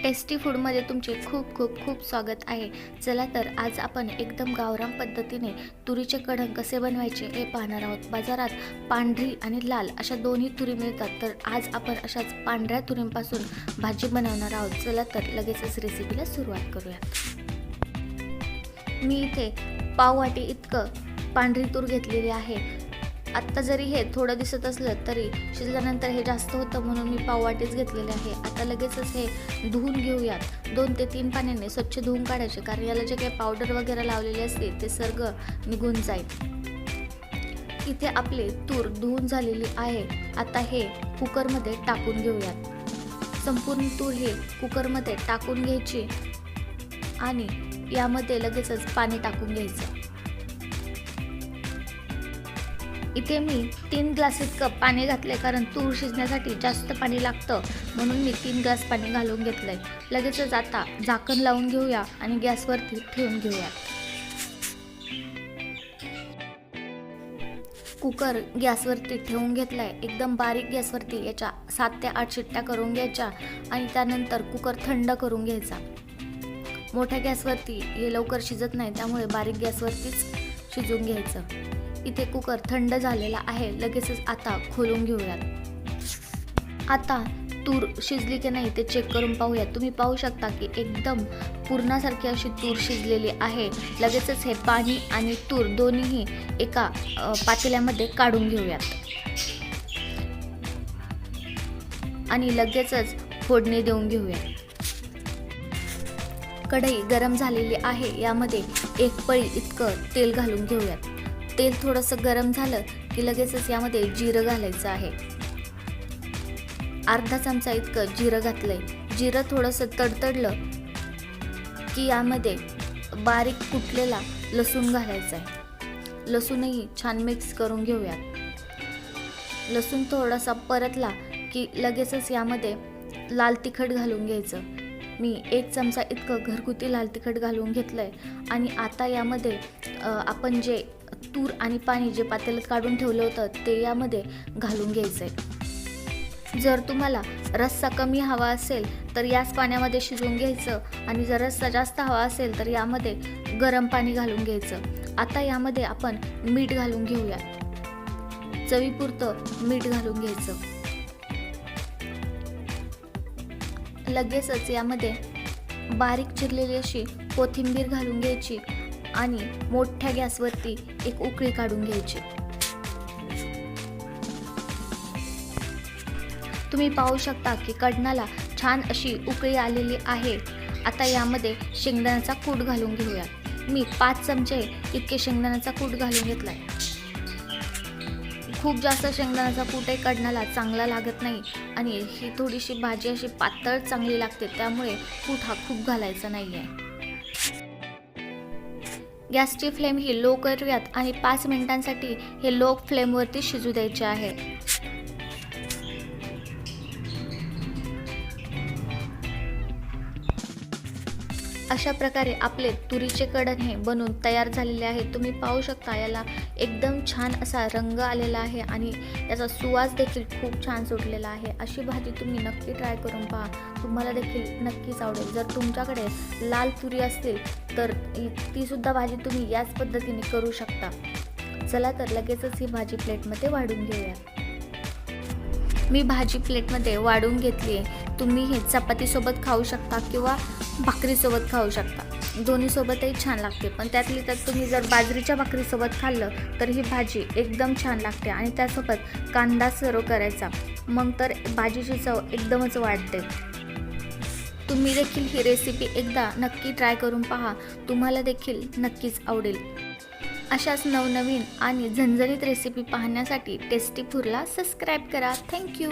Tasty फूडमध्ये तुमचे खूप खूप खूप स्वागत आहे। चला तर आज आपण एकदम गावरान पद्धतीने तुरीचे कढण कसे बनवायचे हे पाहणार आहोत। बाजारात पांढरी आणि लाल अशा दोन्ही तुरी मिळतात, तर आज आपण अशाच पांढऱ्या तुरींपासून भाजी बनवणार आहोत। चला तर लगेचच रेसिपीला सुरुवात करूया। मी इथे पाव वाटी इतकं पांढरी तूर घेतलेली आहे। आत्ता जरी हे थोडं दिसत असलं तरी शिजल्यानंतर हे जास्त होतं, म्हणून मी पाव वाटीच घेतलेले आहे। आता लगेचच हे धुवून घेऊयात। 2 ते 3 पाण्याने स्वच्छ धुवून काढायचे, कारण याला जे काही पावडर वगैरे लावलेले असते ते सगळं निघून जाईल। इथे आपले तूर धुवून झालेली आहे। आता हे कुकरमध्ये टाकून घेऊयात। संपूर्ण तूर हे कुकरमध्ये टाकून घ्यायची आणि यामध्ये लगेचच पाणी टाकून घ्यायचं। इथे मी 3 ग्लास इतकं पाणी घातले, कारण तूर शिजण्यासाठी जास्त पाणी लागतं, म्हणून मी 3 ग्लास पाणी घालून घेतलंय। लगेचच आता झाकण लावून घेऊया आणि गॅसवरती ठेवून घेऊया। कुकर गॅसवरती ठेवून घेतलाय। एकदम बारीक गॅसवरती याच्या 7 ते 8 शिट्ट्या करून घ्यायच्या आणि त्यानंतर कुकर थंड करून घ्यायचा। मोठ्या गॅसवरती हे लवकर शिजत नाही, त्यामुळे बारीक गॅसवरतीच शिजवून घ्यायचं। इथे कुकर थंड झालेला आहे। लगेचच आता खोलून घेऊयात। आता तूर शिजली की नाही ते चेक करून पाहूया। तुम्ही पाहू शकता की एकदम पूर्णासारखी अशी तूर शिजलेली आहे। लगेचच हे पाणी आणि तूर दोन्हीही एका पातेल्यामध्ये काढून घेऊयात आणि लगेचच फोडणी देऊन घेऊया। कढई गरम झालेली आहे। यामध्ये 1 पळी इतकं तेल घालून घेऊयात। तेल थोडंसं गरम झालं की लगेचच यामध्ये जिरं घालायचं आहे। अर्धा चमचा इतकं जिरं घातलंय। जिरं थोडंसं तडतडलं की यामध्ये बारीक कुटलेला लसूण घालायचा आहे। लसूणही छान मिक्स करून घेऊयात। लसूण थोडासा परतला की लगेचच यामध्ये लाल तिखट घालून घ्यायचं। मी 1 चमचा इतकं घरगुती लाल तिखट घालून घेतलंय आणि आता यामध्ये आपण जे तूर आणि पाणी जे पातेल्यात काढून ठेवलं होतं ते यामध्ये घालून घ्यायचंय। जर तुम्हाला रस्सा कमी हवा असेल तर याच पाण्यामध्ये शिजवून घ्यायचं, आणि जर रस्सा जास्त हवा असेल तर यामध्ये गरम पाणी घालून घ्यायचं। आता यामध्ये आपण मीठ घालून घेऊया। चवीपुरतं मीठ घालून घ्यायचं। लगेचच यामध्ये बारीक चिरलेली अशी कोथिंबीर घालून घ्यायची आणि मोठ्या गॅसवरती एक उकळी काढून घ्यायची। तुम्ही पाहू शकता की कढणाला छान अशी उकळी आलेली आहे। आता यामध्ये शेंगदाण्याचा कूट घालून घेऊया। मी 5 चमचे इतके शेंगदाण्याचा कूट घालून घेतलाय। खूप जास्त शेंगदाण्याचा कूटही कढणाला चांगला लागत नाही आणि ही थोडीशी भाजी अशी पातळ चांगली लागते, त्यामुळे कूट हा खूप घालायचा नाहीये। गॅसची फ्लेम ही लो करूयात आणि 5 मिनिटांसाठी हे लो फ्लेमवरती शिजू द्यायचे आहे। अशा प्रकारे आपले तुरीचे कढण हे बनून तयार झालेले आहे। तुम्ही पाहू शकता याला एकदम छान असा रंग आलेला आहे आणि याचा सुवास देखील खूप छान सुटलेला आहे। अशी भाजी तुम्ही नक्की ट्राय करून पहा, तुम्हाला देखील नक्कीच आवडेल। जर तुमच्याकडे लाल तुरी असतील तर ती सुद्धा भाजी तुम्ही याच पद्धतीने करू शकता। चला तर लगेचच ही भाजी प्लेटमध्ये वाढून घेऊया। मी भाजी प्लेटमध्ये वाढून घेतली आहे। तुम्ही हे चपातीसोबत खाऊ शकता किंवा भाकरीसोबत खाऊ शकता, दोन्ही सोबतही छान लागते। पण त्यातली त्यात तुम्ही जर बाजरीच्या भाकरीसोबत खाल्लं तर ही भाजी एकदम छान लागते आणि त्यासोबत कांदा सर्व करायचा, मग तर भाजीची चव एकदमच वाढते। तुम्ही देखील ही रेसिपी एकदा नक्की ट्राय करून पहा, तुम्हाला देखील नक्कीच आवडेल। अशाच नवनवीन आणि झणझणीत रेसिपी पाहण्यासाठी टेस्टी फूडला सबस्क्राईब करा। थँक्यू।